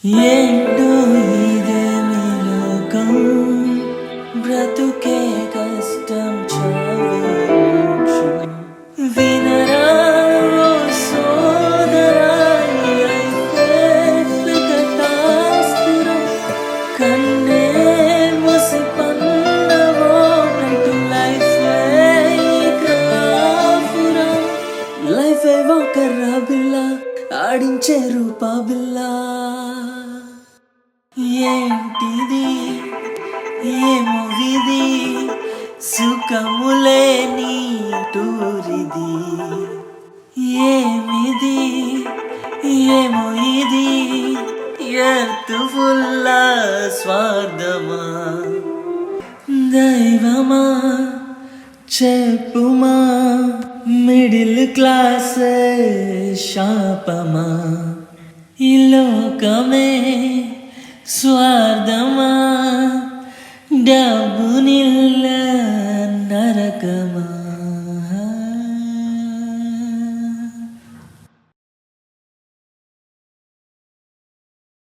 ఏంటో ఇదేమి లోకం, బ్రతుకే కష్టం చావించు. వినరా ఓ సోదరా, ఈ లైఫే వికటాస్త్రం. కన్నే ముసిపన్నవో బ్రైట్ లైఫే ఈ కాపురం. లైఫే ఒక బిల్ల ఆడించే రూపా బిల్లా. ఏంటిది ఏమో విధి, సుఖములే నీ టూరిది. ఏమిది ఏమో ఇది, ఎర్తుఫుల్ల స్వార్థమా. దైవమా చెప్పుమా, మిడిల్ క్లాస్ శాపమా. ఈ లోకమే స్వార్థ